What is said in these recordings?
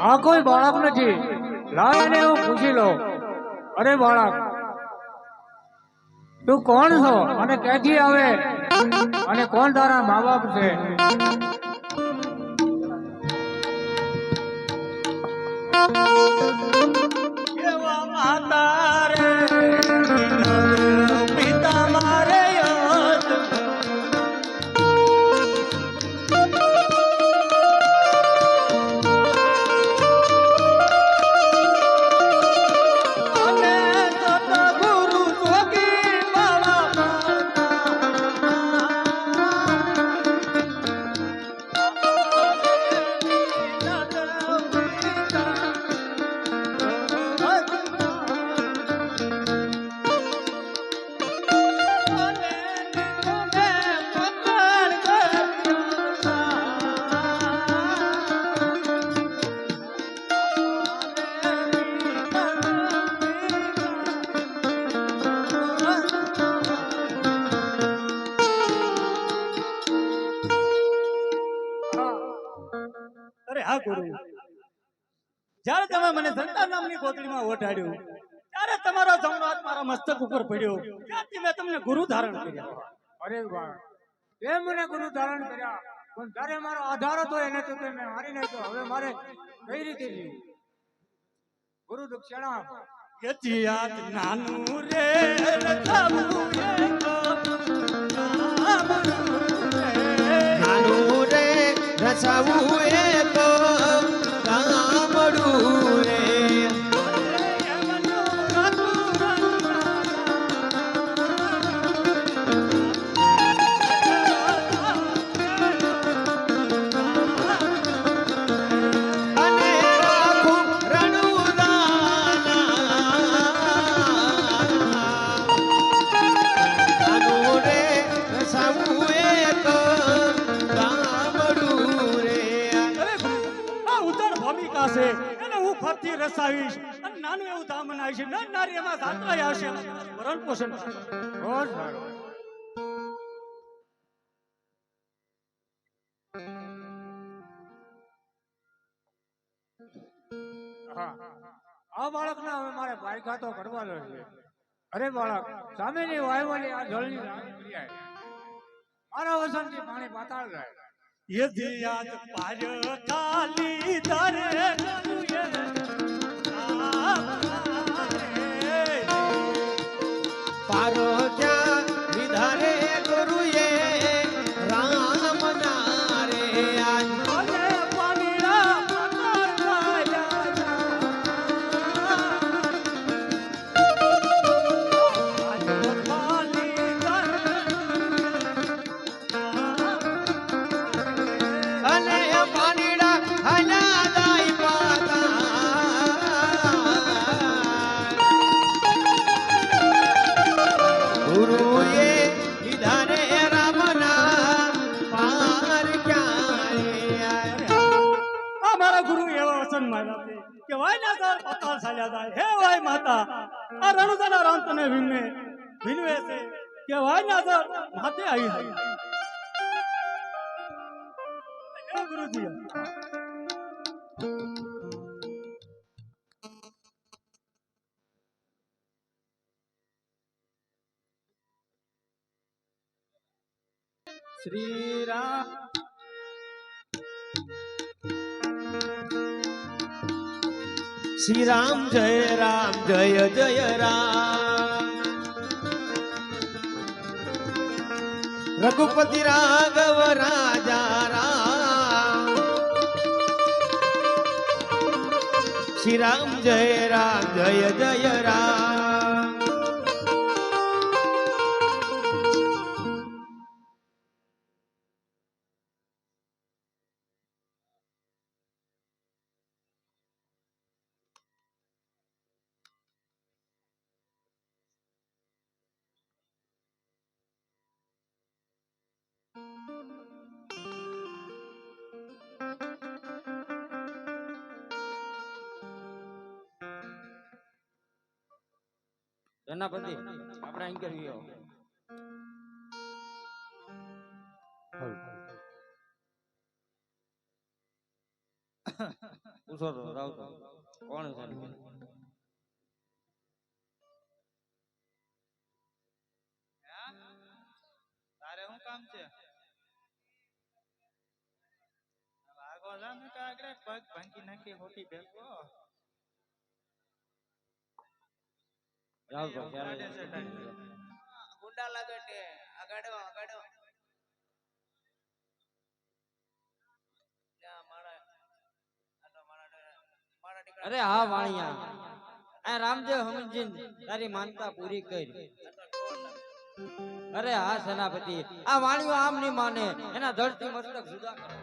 આ કોઈ બાળક નથી. લાવ એને હું પૂછી લો. અરે બાળક, તું કોણ છો અને ક્યાંથી આવે અને કોણ તારા મા બાપ છે? જ્યારે તમે મને સંતાન નામની ગોદડીમાં ઓઢાડ્યો, ત્યારે તમારો જમણો હાથ મારા મસ્તક ઉપર પડ્યો, ત્યારથી મેં તમને ગુરુ ધારણ કર્યા. અરે વાહ, તે મને ગુરુ ધારણ કર્યા, પણ જ્યારે મારો આધાર હતો એને તો મેં મારી નાખ્યો. હવે મારે કઈ રીતે જીવવું? ગુરુ દક્ષિણા આપો. યતિયાત નાનું રે નાનું રે રસાવું એક ગામડું રે. રસાવીશ અને નાનું એવું ધામ બનાવીશ. નારી એમાં જાત્રા આવશે, ભરણ પોષણ થશે. બહુ સારું. આ બાળકને હવે મારે પાયખા તો કરવાનો છે. અરે બાળક, સામેની વાયુવાળી આ જળની મારા વસનથી પાણી પાતાળ જાય. યદિયાત પાર કાલી ધરે પારો ક્યાં વિધારે ગુરુએ રામ ના રે. હે વાય માતા, આ રણુદાના રામ તને વિનવે છે કે વાય ના માથે આવી હે ગુરુજી. શ્રી રામ શ્રી રામ જય જય રામ. રઘુપતિ રાઘવ રાજા રામ. શ્રી રામ જય જય રામ. સેનાપતિ, આપણે ઇન્ટરવ્યુ પૂછો તો રાવ તો કોણ છે તારે શું કામ છે આગો જા ને કાગડે પગ ભાંગી નાખી હોટી બેસો રાવ તો ગાડે છે ડાડી. ગુંડા લાગટે અગાડો અગાડો અરે હા વાણિયા આ રામદેવ હનુમાનજી તારી માનતા પૂરી કરી અરે હા સેનાપતિ આ વાણિયો આમ નહીં માને એના ધડથી મસ્તક જુદા કરો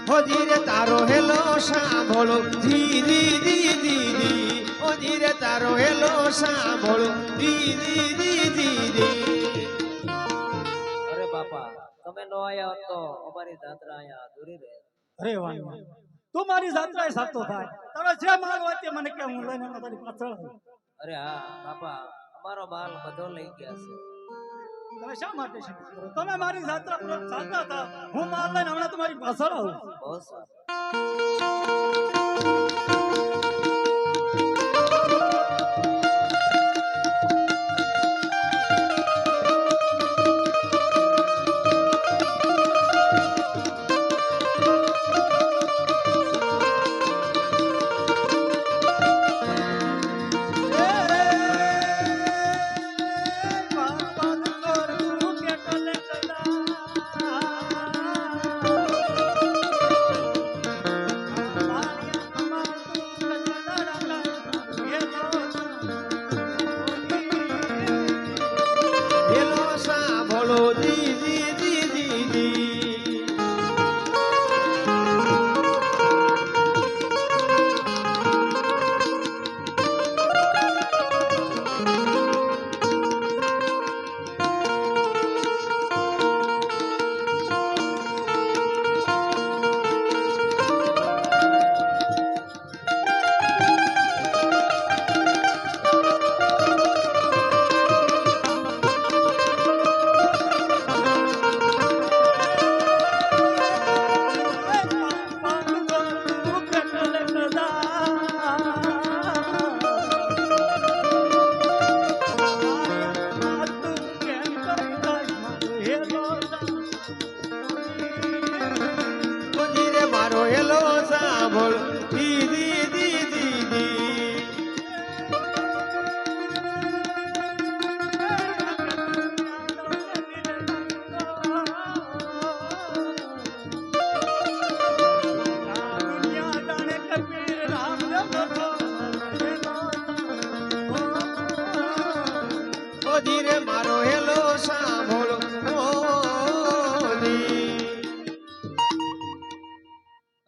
ઓ ધીરે તારો હેલો સાંભળો ધીરી ધીરી ઓ ધીરે તારો હેલો સાંભળો ધીરી ધીરી અરે બાપા તમે નો આયા હોત તો અમારી જાત્રા અહીંયા અધૂરી રહે. અરે વાણિયા તું મારી જાત્રાએ સાચો થાય તારો જે માલ હોય તે મને કે હું લઈને આવું તારી પાછળ આવું. અરે હા બાપા અમારો માલ બધો લઈ ગયા છે. તમે શા માટે છે તમે મારી જાત્રા પર ચાલતા હતા હું માલ લઈને હમણાં તમારી પાછળ આવું. બહુ સારું.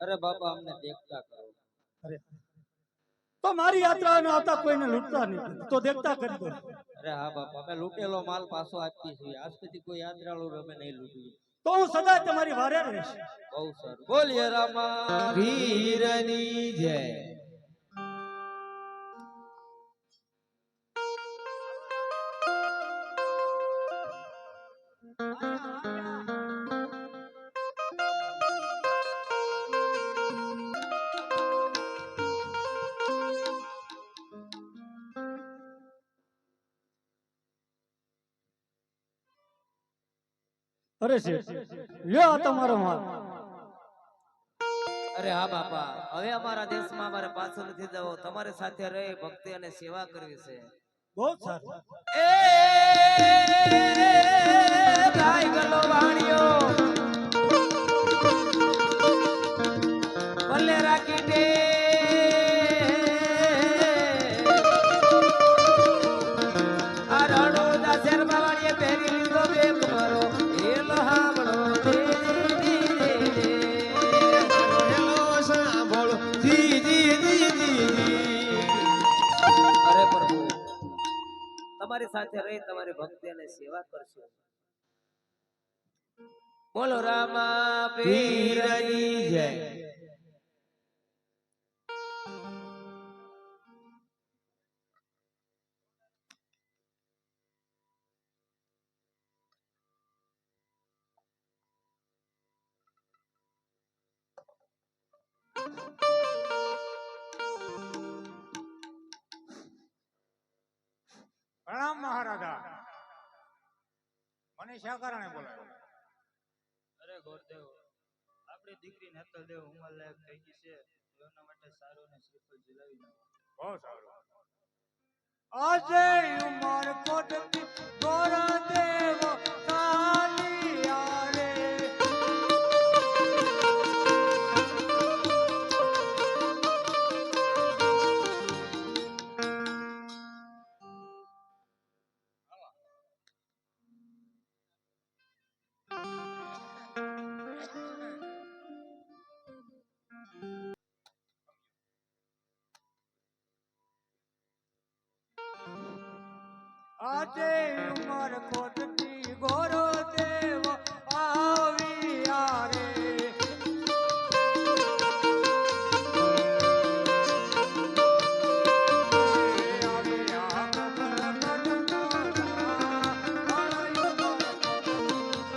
અરે બાપા અમને દેખતા કરો. અરે તો મારી યાત્રાને આવતા કોઈને લૂંટતા નહીં, તો દેખતા કરી દો. અરે હા બાપા, અમે લૂંટેલો માલ પાછો આપીએ છીએ. આજ પછી કોઈ યાત્રાળુ અમે નહીં લૂંટીએ. તો હું સદા તમારી વારે રહીશ. બહુ સારું. બોલીએ રામા વીરની જય. અરે શેઠ, લ્યો આ તમારો માલ. અરે હા બાપા, હવે અમારા દેશમાં અમારે પાછું નથી જવું. તમારી સાથે રહી ભક્તિ અને સેવા કરવી છે. બહુ સારું. એ ભાઈ ગલો વાણિયો ભલે રાખી દે આ રણો દાસેર બાવાણીએ પહેરી લીધો બેગ મારો એ લહામણો હેલો સાંભળો જી જી જી જી જી. અરે પ્રભુ, તમારી સાથે રહી તમારી ભક્તિ અને સેવા કરશું. બોલો રામા વીરની જય. પ્રણામ મહારાજા. મને શા કારણે બોલાવ્યો? અરે ગોરદેવ, આપણી દીકરી નેતલદેવ ઉંમર લાયક થઈ ગઈ છે. એના માટે સારું ને શ્રીફળ ઝુલાવી નાખો. બહુ સારું. આજે ઉમર કોટથી ગોરા દેવ કાલિયા રે. આજે ઉમર કોટથી ગોરો દેવ આવ્યા રે. આવ્યા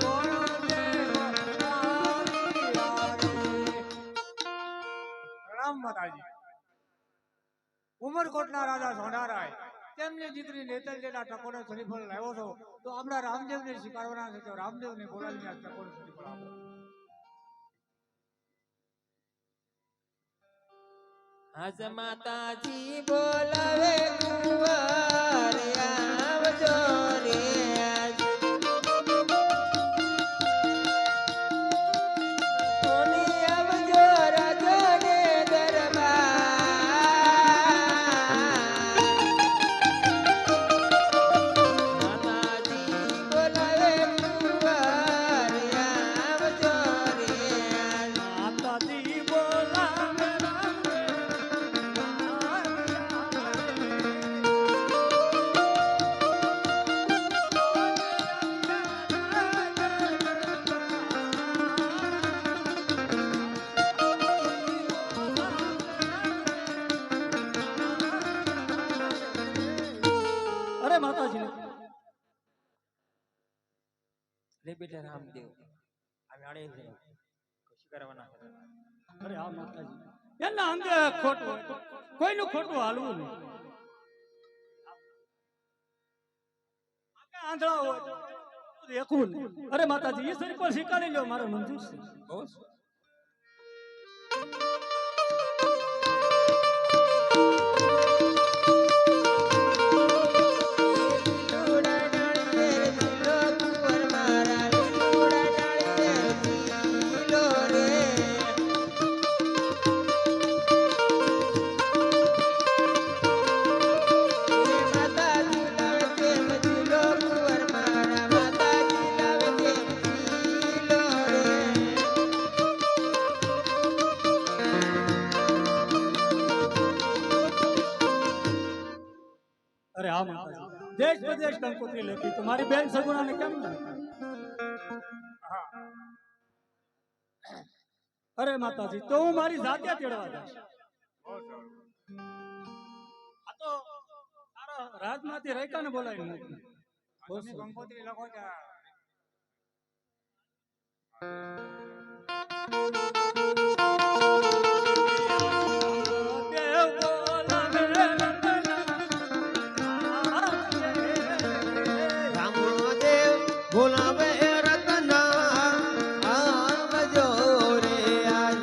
ગોરો દેવ આવ્યા રે. પ્રણામ માતાજી. ઉમરકોટના રાજા સોનારાય તેમની દીકરી નેતલ જેના ટકોરે શ્રીફળ લાવ્યો છો, તો આપણા રામદેવને સ્વીકારવાના છે. તો રામદેવને બોલાવીને આ ટકોરે શ્રીફળ આપો. આજ માતાજી બોલાવે કુંવર આવજો રે આજ. સોની આવજો રાજો ને દરબાર. માતાજી બોલાવે કુંવર આવજો રે આજ. માતાજી બોલાવે અરે માતાજી, રે બેટા રામદેવ, અમે આડે છે કશું કરવાના છે. અરે હા માતાજી, એના અંગે ખોટું હોય તો કોઈનું ખોટું હાલવું નહીં. આંગા આંધળા હોય તો દેખવું નહીં. અરે માતાજી, એ શરીર પર સ્વીકારી લો, મારો મંજૂર છે. બહુ સારું. અરે હા માતાજી, દેશ પ્રદેશ કંકોત્રી લેતી તો મારી બેન સગુણાને કેમ ના? અરે માતાજી, તો હું મારી જાતે તેડવા જઈશ. આ તો તારા રાજમાંથી રેખાને બોલાવી નાખી. તમે કંકોત્રી લખો ત્યાં રામદેવ બોલાવે રતના આવજો રે આજ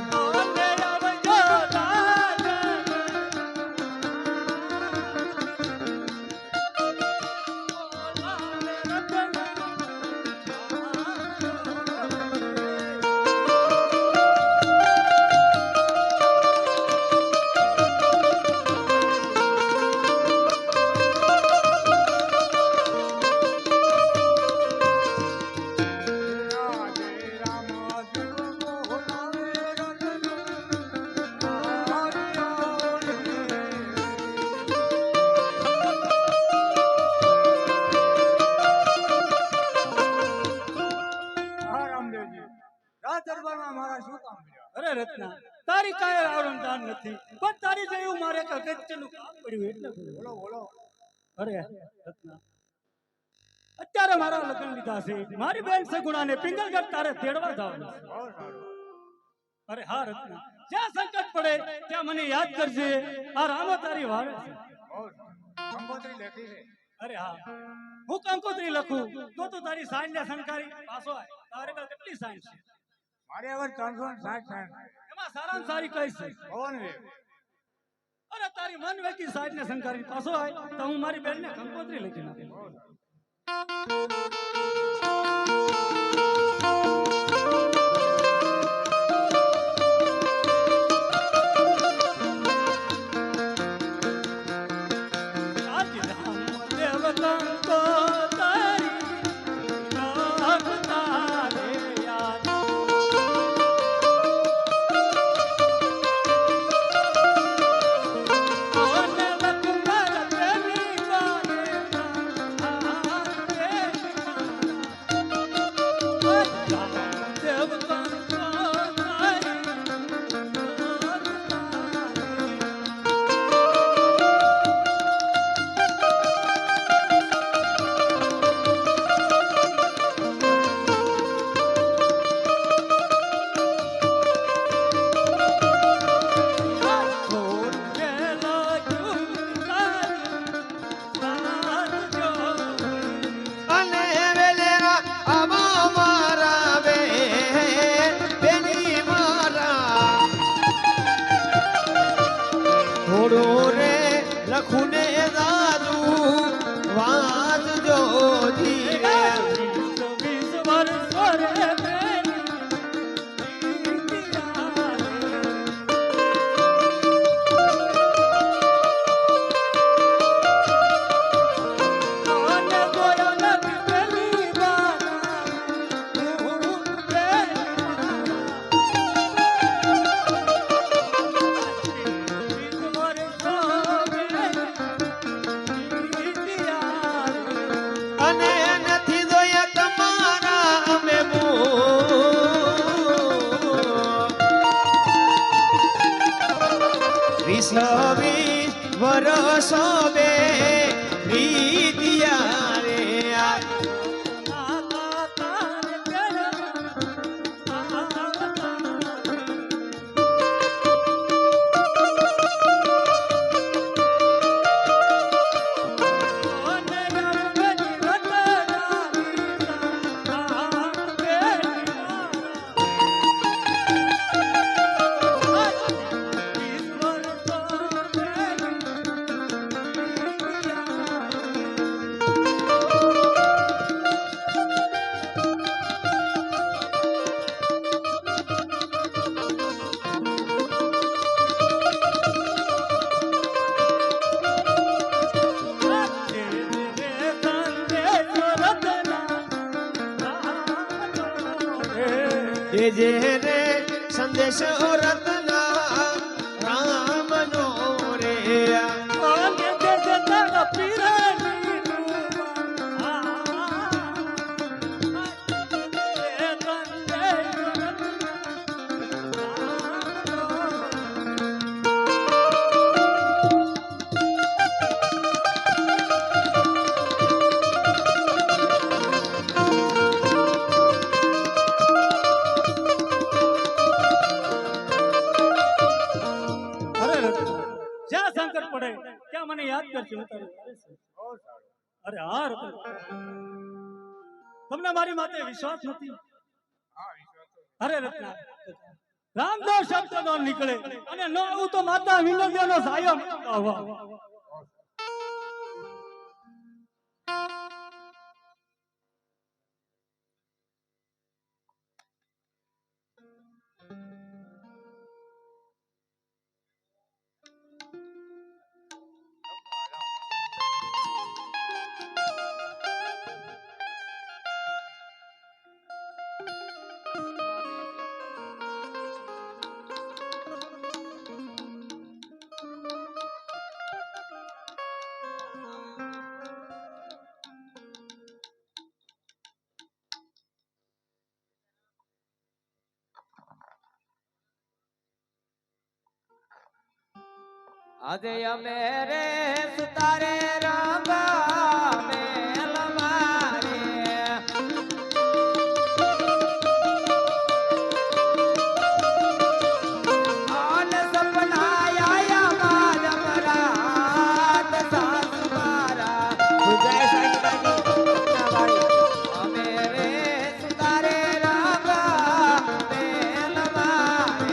રાજ દરબારમાં મારા શું કામ કર્યા? અરે રત્ના, તારી કાંઈ આવરણ દાન નથી, પણ તારી જેવું મારે અગત્યનું કામ પડ્યું એટલે બોલ્યો. બોલો બોલો. અરે રત્ના, અત્યારે મારા લગ્ન લીધા છે, મારી બેન સગુણાને પિંગલગઢ તારે તેડવા જવાનું છે. બહુ સારું. અરે હા રત્ના, જ્યાં સંકટ પડે ત્યાં મને યાદ કરજે. આ રામો તારી વારે છે. બહુ સારું. કંકોત્રી લેખી છે. અરે હા, હું કંકોત્રી લખું તો તું તારી સાઈન ને સંકારી પાછો આય. તારે પર કેટલી સાઈન છે? મારે હવે 360 એમાં સારામાં સારી કઈ છે? પવન વેગ. અરે તારી મન વેકી સાઈન ને સંકારી પાછો આય તો હું મારી બેન ને કંકોત્રી લખી નાખી. બહુ સારું. આજ રામદેવ કંકોત્રી લખતા રે યાદ. ઓને લખમર પ્રેમી ગાને રામદેવ અને વેલેરા આવા મારા બેની મારા થોડું રે લખું ને દાદુ વાંચજો ધીરે અને નથી જોયા તમારા અમે વીસ વરસો બે પ્રીતિયા રે આ જે રે સંદેશ રત્ના રામનો રે પીરા ક્યાં સંકટ પડે ત્યાં મને યાદ કરશે હું તારી વારે છું. બહુ સારું. અરે હા રતન, તમને મારી માથે વિશ્વાસ નથી? હા, વિશ્વાસ તો છે. અરે રત્ના, રામદેવ શબ્દ નો નીકળે અને ન આવું તો માતા વિનોદિયાનો સાયો મળતા હોવા. આજે અમે રે સુતારે રંગા મેલ મારે આન સપના આયા મારા મરાત સાસુ મારા ગુજરાય સાઈડની વાળી અમે રે સુતારે રંગા મેલ મારે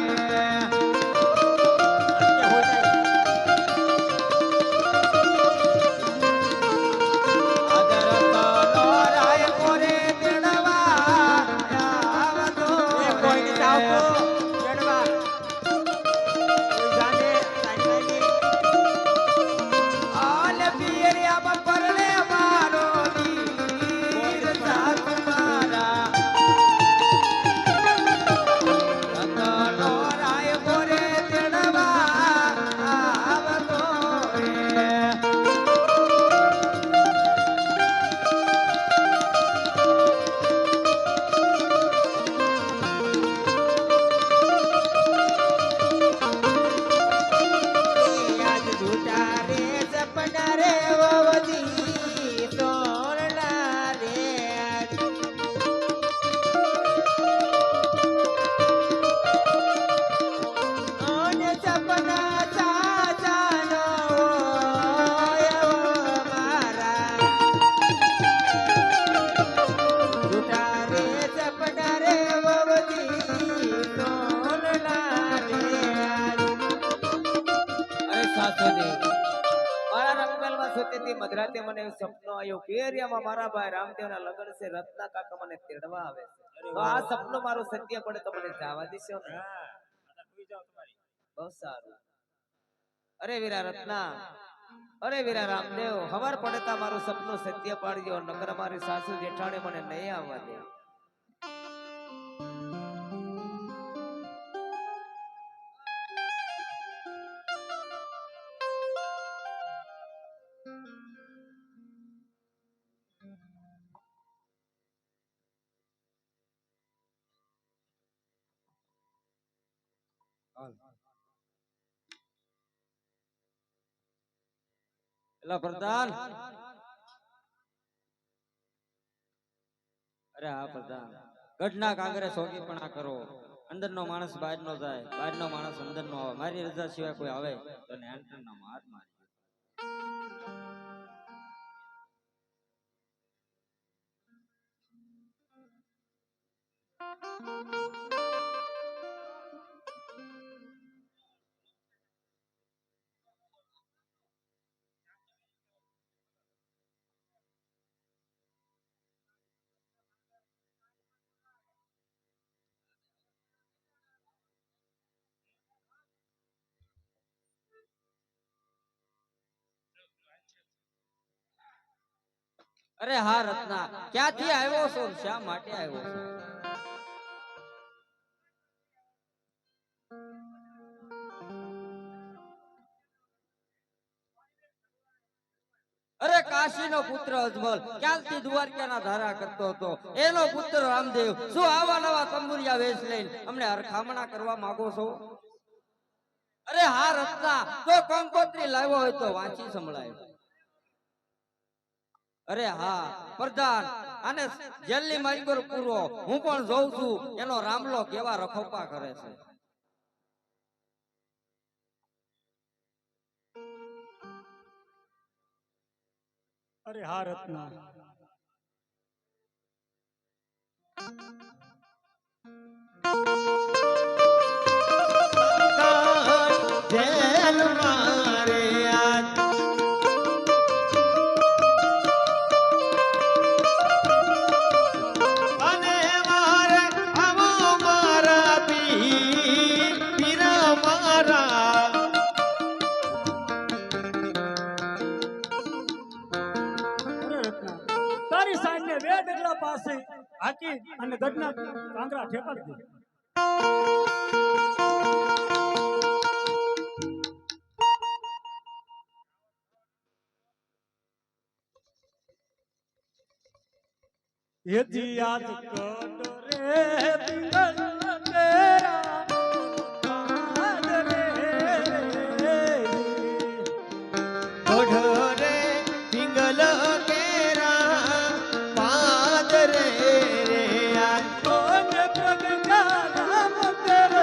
મધરાતે મને એવું સપનું આવ્યું કે એરિયામાં મારા ભાઈ રામદેવના લગ્ન છે, રત્ના કાકા મને તેડવા આવે છે. તો આ સપનું મારું સત્ય પડે તો મને જવા દેશો ને? બહુ સારું. અરે વીરા રત્ના, અરે વીરા રામદેવ, ખબર પડે તો મારું સપનું સત્ય પાડજો, નકર મારી સાસુ જેઠાણી મને નહીં આવવા દે. એલા પ્રધાન, અરે હા પ્રધાન, ગઢના કાંગરે સોગી પણ આ કરો. અંદરનો માણસ બહાર નો જાય, બહારનો માણસ અંદર નો આવે. મારી રજા સિવાય કોઈ આવે તો એન્ટરનો માર મારી. અરે હા રત્ના, ક્યાંથી આવ્યો છો? શા માટે આવ્યો છો? અરે કાશીનો પુત્ર અજમલ ક્યાંથી દ્વારકાના ધારા કરતો હતો, એનો પુત્ર રામદેવ શું આવા નવા તંબુરિયા વેશ લઈને અમને હરખામણા કરવા માંગો છો? અરે હા રત્ના, જો કંકોત્રી લાવ્યો હોય તો વાંચી સંભળાય. અરે હા પ્રધાન, અને જેલની મારી પર પૂરો હું પણ જોઉં છું એનો રામલો કેવા રખોપા કરે છે. અરે હા રત્ના, જેલ મારે આજ અને મારે આવો મારા પીરા મારા અરે રત્ના, તારી સાંજને 2 ડગલા પાસે હાકી અને ગઢના કાંગરા ઠેકાડી દે. યજી યાદ કર રે પિંગલ તેરા પાદ રે ગઢ રે પિંગલ કેરા પાદ રે આજ કોન પ્રગટા નામ તેરો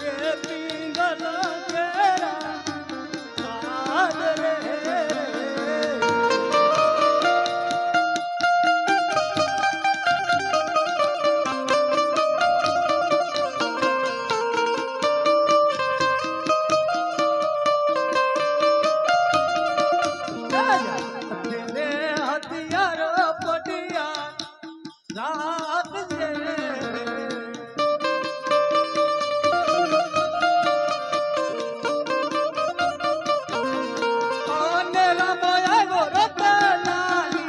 રે પિંગલ તેરા પાદ રે. तेरे हथियार पटिया रात से आने रमाया गो रतनाली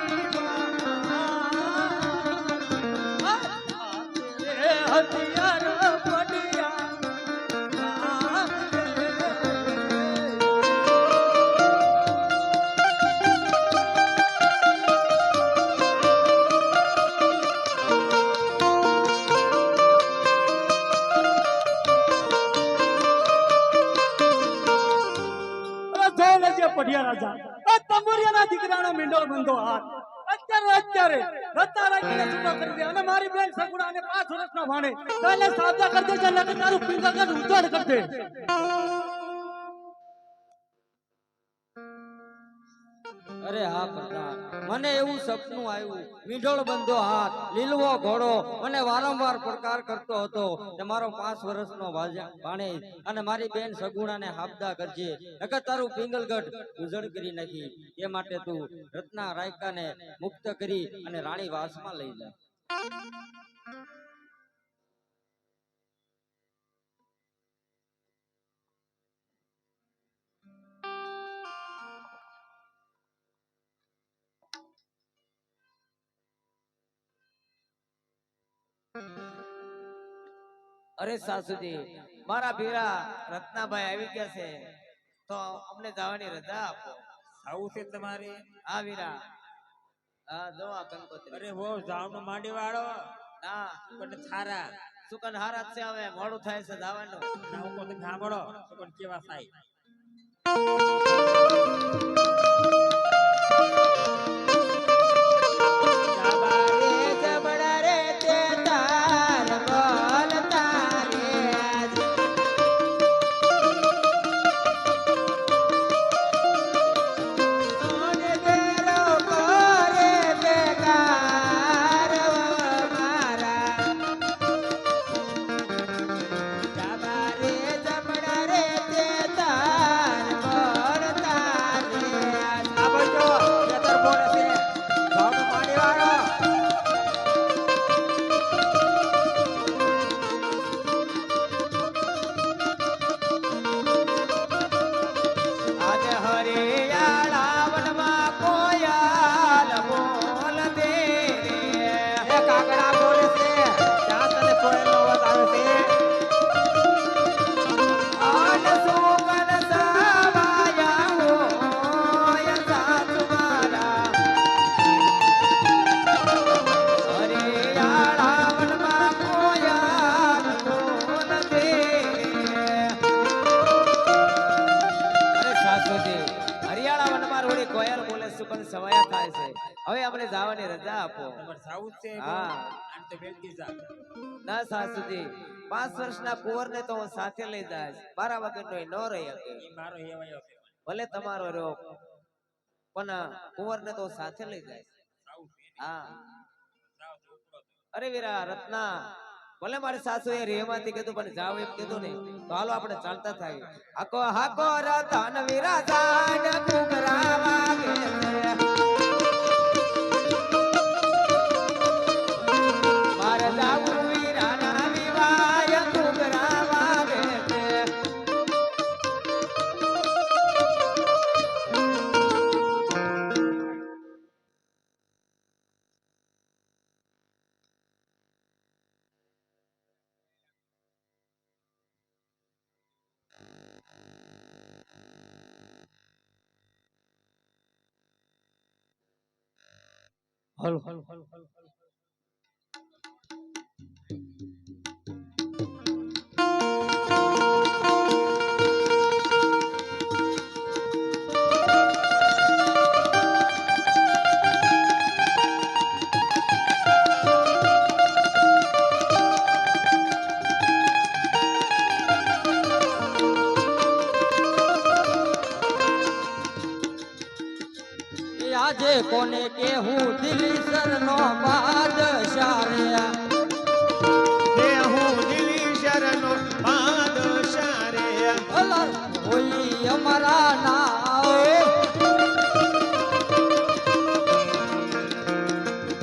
तेरे हथियार पटिया रात से. પઢિયા રાજા આ તંબુરિયાના દીકરાનો મીંડોળ બંધો હાથ અત્યારે રત્તા રાખીને છૂટો કરી દે અને મારી બેન સગુણાને 5 વર્ષનો ભાણે તને સાબદા કરી દે એટલે કે તારું પિંગલગઢ ઉજાડ કરી દે. અરે હા પ્રધાન, મને એવું સપનું આવ્યું, મીંઢોળ બંધો હાથ, લીલવો ઘોડો મને વારંવાર પડકાર કરતો હતો કે મારો 5 વર્ષનો ભાણેજ અને મારી બેન સગુણાને હાબદા કરજે, નકર તારું પિંગલગઢ ઉજળ કરી નાખી. એ માટે તું રત્ના રાયકાને મુક્ત કરી અને રાણી વાસમાં લઈ જા. અરે સાસુજી, મારા ભીરા રત્નાભાઈ આવી ગયા છે, તો અમને જવાની રજા આપો. આવું છે તમારે? હા વીરા, હા જો આ કંકોત્રી. અરે હો જાવનો માંડી વાળો ના પણ થારા સુકન હારા જ છે, હવે મોડું થાય છે જવાનું. ના હું કોઈ સાંભળો પણ કેવા થાય. જબડા રે તે તાર આપો તમારે જાવું જ છે હા. આમ તો બેનકી જા ના સાસુજી 5 વર્ષના કુંવરને તો હું સાથે લઈ જાય મારા વગરનો ન રહી શકે ઈ મારો હેવાયો છે ભલે તમારો રહ્યો પણ કુંવરને તો સાથે લઈ જાય જાવું છે હા જાવ તો ઉપડો તો. અરે વીરા રત્ના ભલે મારી સાસુ એ રેમાંથી કીધું પણ જાવ એમ કીધું ને તો હાલો આપણે ચાલતા થાય હાકો હાકો રતન વીરા જાન ઘૂઘરા વાગે છે મારે જાવું વીરાના વિવાય ઘૂઘરા વાગે છે હલો હલો હલો હલો એ આજે કોને કેહું દિલ્હી સરનો બાદશાહ રે હે હું દિલ્હી શરનો બાદશાહ રે અલર હોઈ અમારા નાવ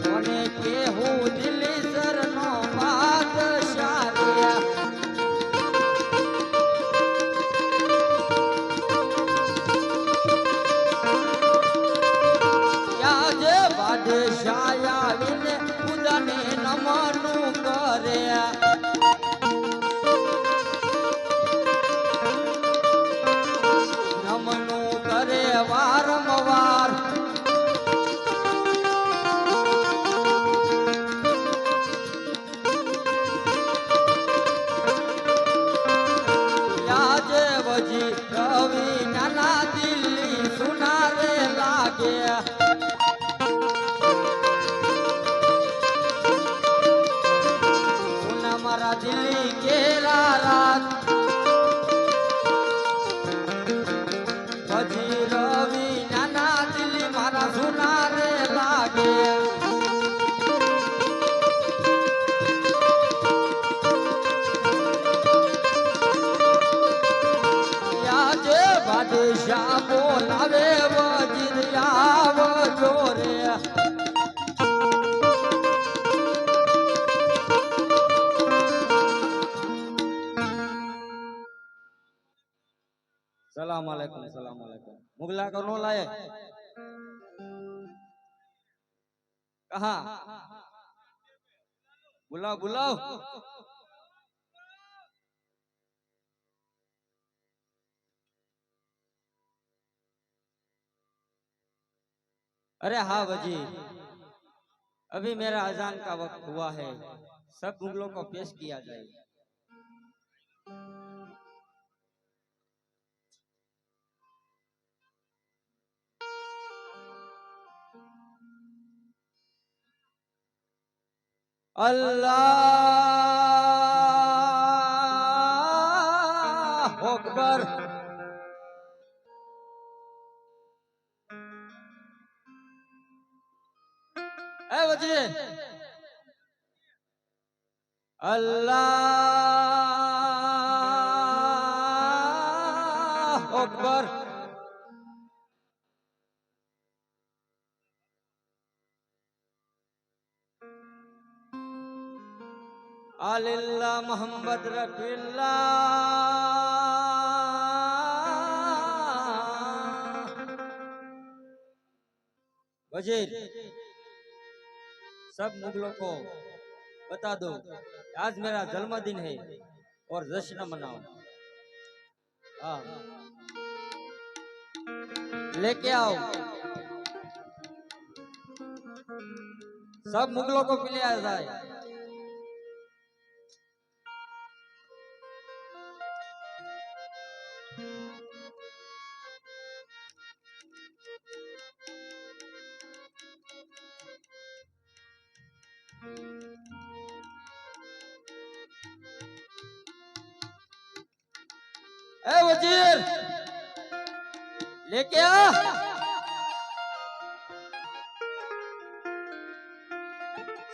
કોને કેહું દિલ્હી સરનો બાદશાહ રે આજે બાદશાહ આવીને ખુદાને નમનું કરે નમનું કરે વારંવાર આજે વજી રવિ નાના દિલ્હી સુનારે લાગે સુના મારા દિલ્હી કેરા રાત પછી રવિ નાના દિલ્હી મારા સુનારે લાગે આજે બાદશાહ બોલાવે વજીર આવજો રે સલામ અલैकुम मुगला को नो लाए कहा बुलाओ बुलाओ अरे हाँ वजी अभी मेरा अजान का वक्त हुआ है सब मुगलों को पेश किया जाए अल्लाह अकबर ए वजी अल्लाह अकबर अल्लाह मोहम्मद रफील्लाह वजीर सब मुगलों को बता दो आज मेरा जन्मदिन है और जश्न मनाओ हाँ लेके आओ सब मुगलों को पिलाया जाए ए वजीर लेके आ।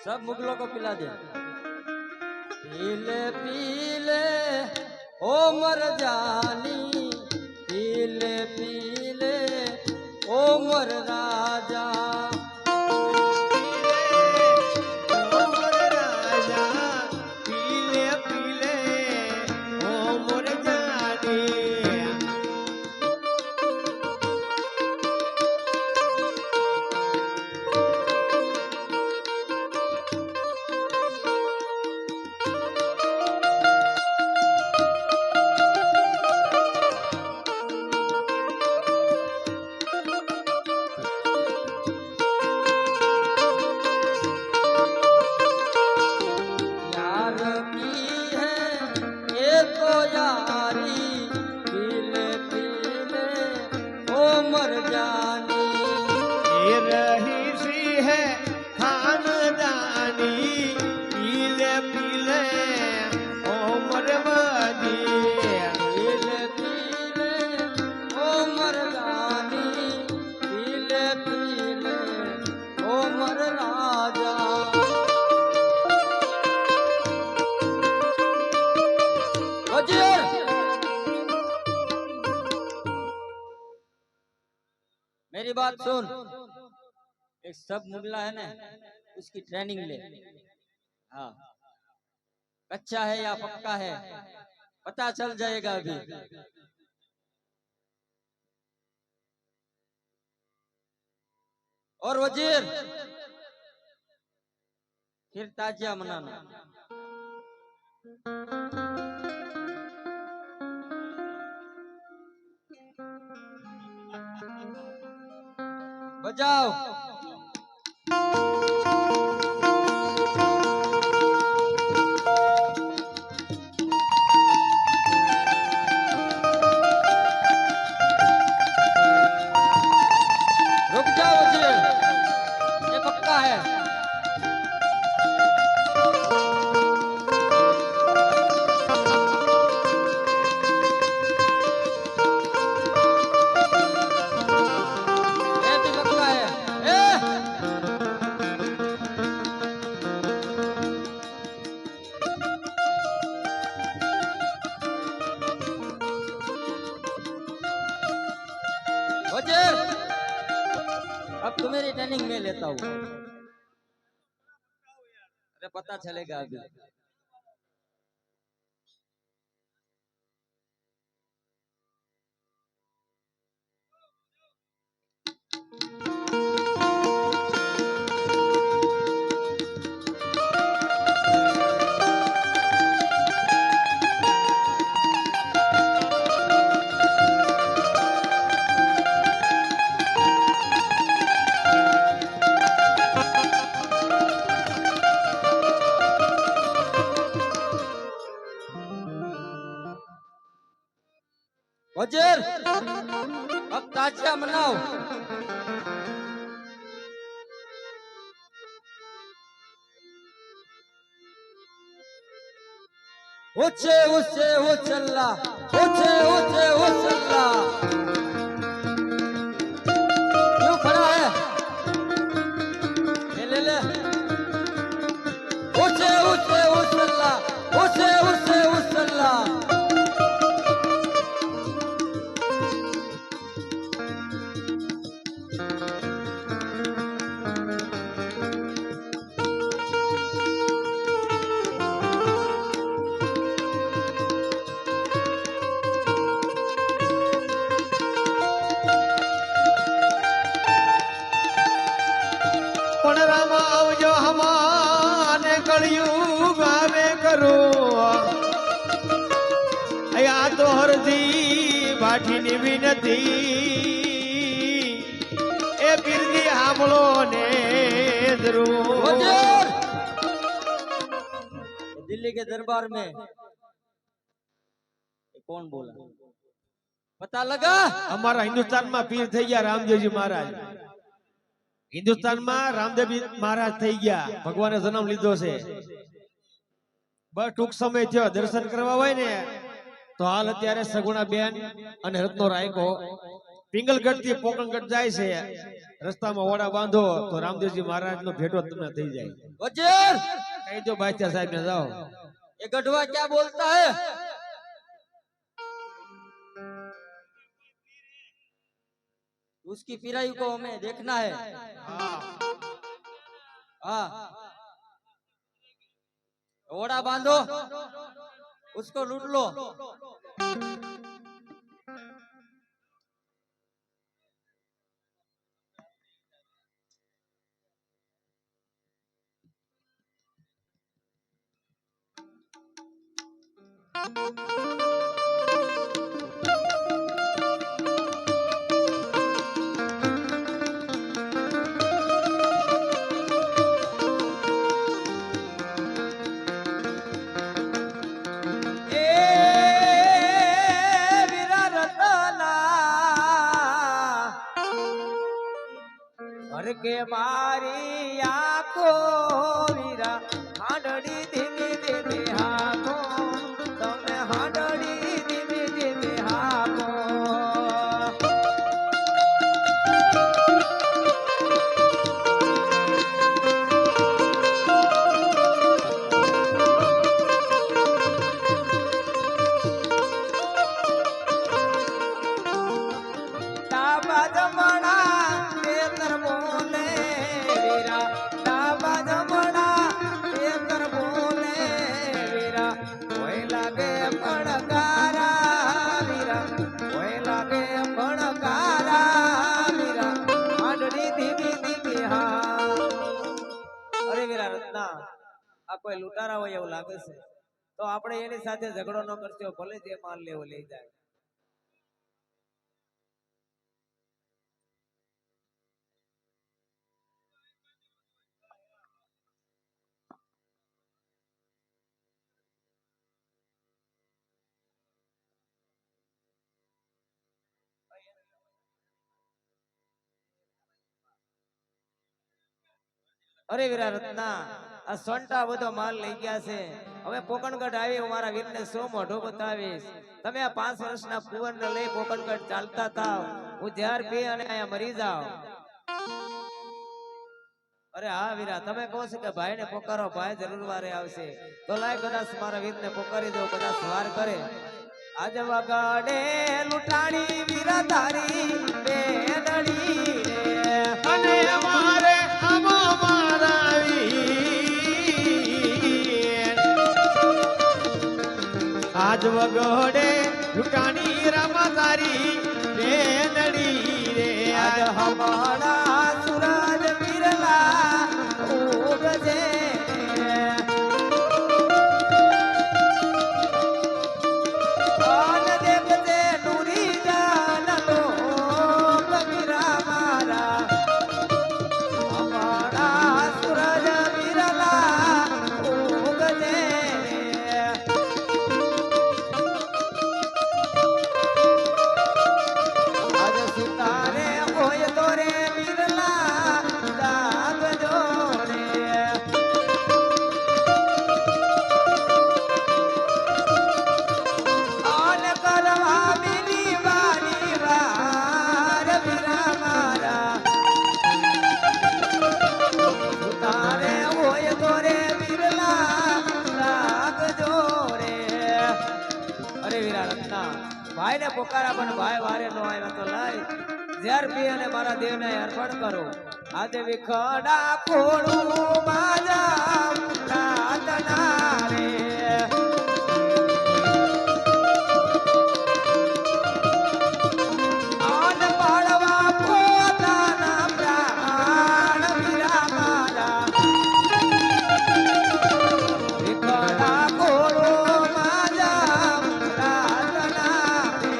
सब मुगलों को पिला दे। पीले पीले ओ मर जानी, पीले पीले ओ मर राजा। मोर राजा पीले पीले ओ मोर जानी। यार की है ये तो यारी, पीले पीले ओ मर जानी। ये रही सी है खानदानी, पीले पीले ओ मोर बानी। पीले पीले ओ मर जानी, पीले पीले ओ मर राजा। वजीर मेरी बात सुन, एक सब मुगला है ना, उसकी ट्रेनिंग ले। हाँ, कच्चा है या पक्का है पता चल जाएगा अभी। और वजीर फिर ताजिया मनाना। बजाओ। रुक जाओ वजीर, ये पक्का है। ये भी पक्का है। वजीर अब तुम्हारी ट्रेनिंग में लेता हूँ। अरे पता चलेगा अभी। वजीर अब ताजिया मनाओ। ऊंचे ऊंचे उछल्ला, ऊंचे ऊंचे उछल्ला। क्यों खड़ा है? ले ले। ऊंचे ऊंचे उछल्ला, ऊंचे ऊंचे उछल्ला। પણ રામ આવજો હમાને કળિયુગ આવે કરો. આ તો હરજી ભાટીની વિનતી, એ પીરજી સાંભળો ને ધ્રુવ. वजीर दिल्ली के दरबार में ये कौन बोला पता लगा? અમારા હિન્દુસ્તાનમાં પીર થઈ ગયા રામદેવજી મહારાજ. હિન્દુસ્તાનમાં રામદેવજી મહારાજ થઈ ગયા, ભગવાને જન્મ લીધો છે. બસ ટૂંક સમય થયો, દર્શન કરવા હોય ને તો હાલ અત્યારે સગુણા બેન અને રત્નો રાયકો પિંગલગઢ થી પોકણગઢ જાય છે રસ્તામાં ઓડા બાંધો તો રામદેવજી મહારાજ નો ભેટો તમને થઈ જાય वजीर કહી દો બાદશાહ સાહેબ ને જાઓ ये गढ़वा क्या बोलता है? उसकी पिराई को हमें देखना है। हाँ घोड़ा बांधो उसको लूट लो। કે મારી આંખો વીરા હાંડડી ધીમી ધીમી હાથો તમે હાંડડી ધીમી ધીમી હાથો તાબા જમણા તેતર બોલે વીરા તાબા જમણા તેતર બોલે વીરા કોઈ લાગે ફણકારા વીરા કોઈ લાગે ફણકારા વીરા હાંડડી ધીમી ધીમી હા અરે વીરા રત્ના આ કોઈ લૂંટારા હોય એવું લાગે છે તો આપણે એની સાથે ઝઘડો ન કરશો ભલે જે માલ લેવો લઈ જાય અરે વીરા રત્ના આ સોંટા બધો માલ લઈ ગયા છે હવે પોકણગઢ આવી હું મારા વીરને સો મોઢો બતાવીશ તમે આ 5 વર્ષના કુંવરને લઈ પોકણગઢ ચાલતા થાવ હું જ્યાર પી અને અહીંયા મરી જાવ અરે હા વીરા તમે કહો છો કે ભાઈને પોકારો ભાઈ જરૂર વારે આવશે તો લાય કદાચ મારા વીરને પોકારી દો કદાચ વાર કરે આજ વગાડે લૂંટાણી વીરા તારી બેનડી રે અને અમારે આમાં મારાવી આજ વગોડે લૂંટાણી રામા તારી બેનડી રે આજ હમારા સુરજ વિરલા ઉગજે આન દેખજે નૂરી જાનલો કબીરા મારા હમારા સુરજ વિરલા ઉગજે આજ સુતારે હોય તો રે વિરલા જાગજો રે આન કરવા મિલી વારી વાર વિરા મારા સુતારે હોય તો રે વિરલા જાગજો રે અરે વીરા રત્ના ભાઈ ને પોકારા પણ ભાઈ વારે નો આવ્યો તો લઈ જ્યાર પી અને મારા દેવને અર્પણ કરો આજે વિખડા ખોડું માજા પ્રાર્થના રે આન પાડવા પોતાના પ્રાણ વીરા મારા વિખડા ખોડું માજા પ્રાર્થના રે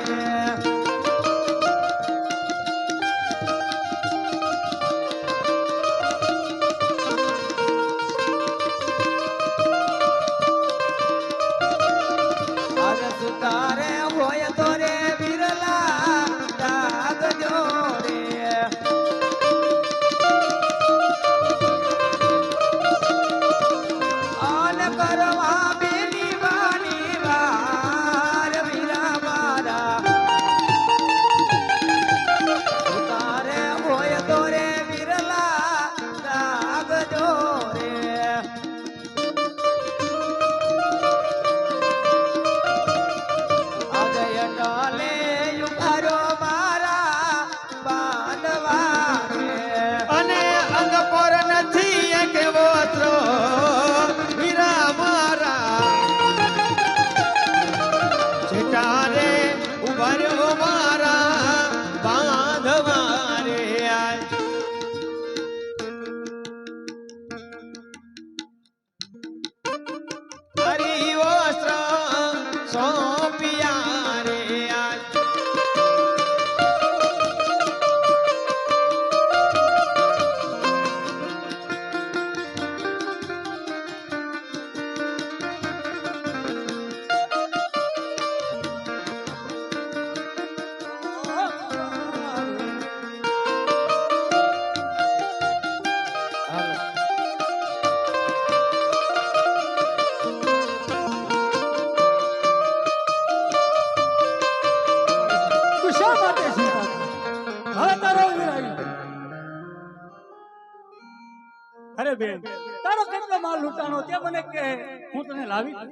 અરે બેન તારો કેટલો માલ લૂંટાણો તે મને કે હું તને લાવી દઉં.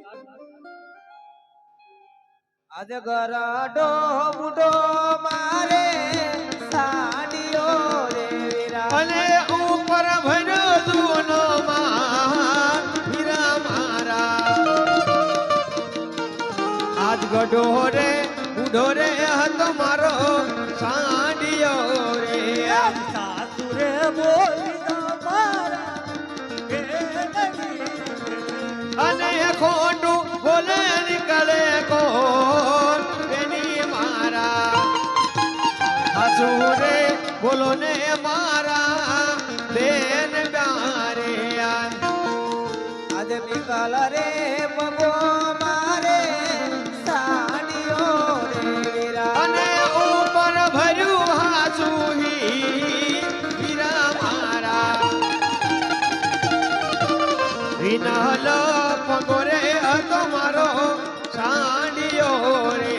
આજે ગરાડો બુડો મારે સાડીઓ રે વીરા અને ઉપર ભર્યો જૂનો માલ હીરા મારા આજ ગઢો રે બુઢો રે હતો મારો સાંડિયો રે સાસુરે બોલીના મારા કે નહીં. અને ખોટું બોલે નીકળે કોણ એની મારા હાસુ રે બોલો ને મારા બેન બ્યારે આજે નિકાલ રે પગો મારે સાડીઓ રે વીરા અને ઉપર ભર્યું હાસુ હીરા મારા વિનલ પગોરે હતો મારો સાંડિયો રે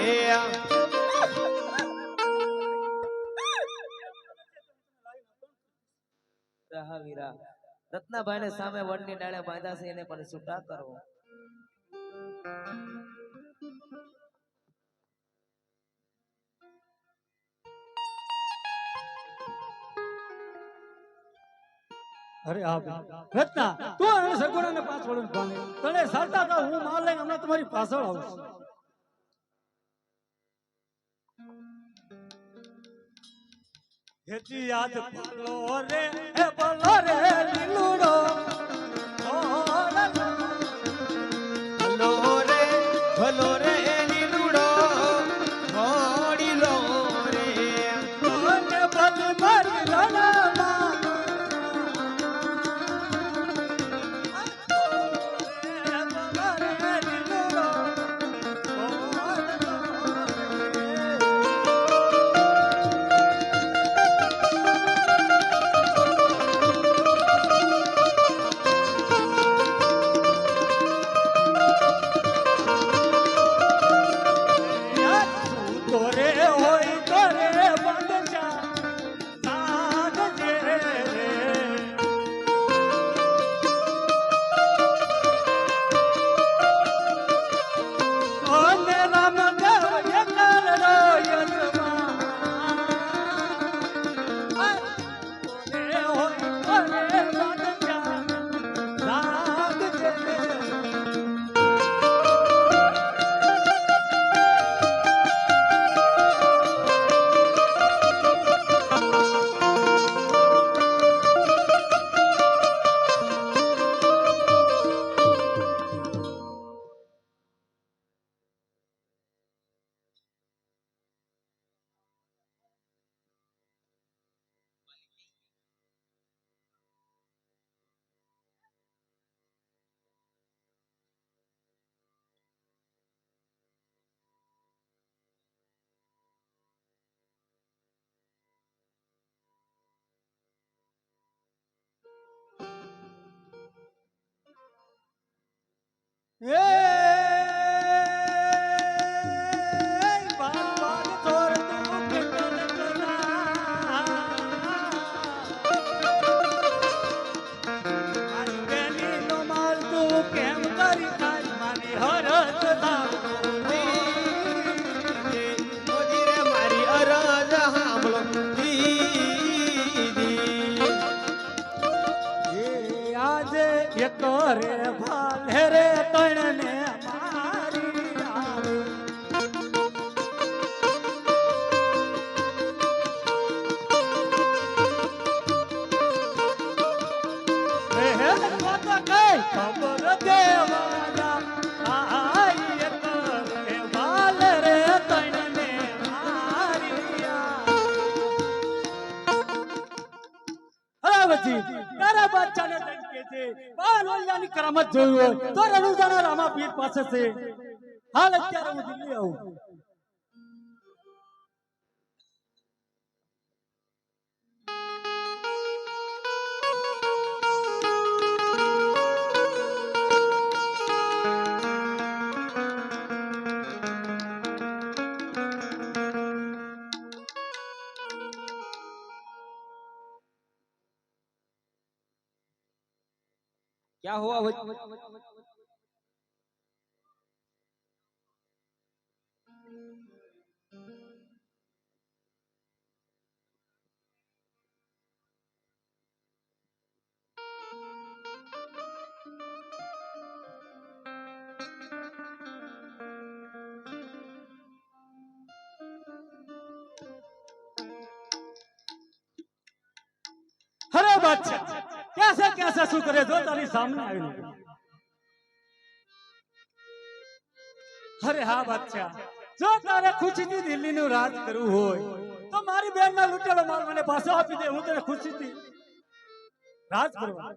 હા વીરા રત્નાભાઈ ને સામે વડની ડાળે બાંધા છે એને પણ છૂટા કરવો અરે આ બેન. રત્ના તું અને સગુણાને પાંચ વળન ભાંગે તને સારતા હતા હું માલ લઈને હમણાં તમારી પાછળ આવું છું. હેતી યાદ પાલો રે હે બોલો રે લીલુડો ભલો રે નીલુડો મોડી લો રે મને બલ મારી લડામાં તોરે હોય તોરે બંદશા સાગ જે રે ઓને રામ દેવ યકલ રો યસમા તોરે હોય તોરે બંદશા સાગ જે રે મોદી રે મારી અરજ સાંભળો દીદી આજે એક રે ભાલે રે તણને મારી આવે હે હે વાતા કઈ ખબર દેવાના આઈ એક રે ભાલે રે તણને મારી આવે હરાવજી તારા બાદશાહને તણકે છે બાર ઓલિયાની કરામત જોયું હોય તો રણુજાના રામા પીર પાસે છે હાલ અત્યારે હું દિલ્હી આવું क्या हुआ અરે બાદશાહ ક્યાં છે શું કરે જો તારી સામે આવીને અરે હા બાદશાહ જો તારે ખુશીથી દિલ્હીનું રાજ કરવું હોય તો મારી બેનના લૂંટેલો માલ મને પાછો આપી દે હું તને ખુશીથી રાજ કરવા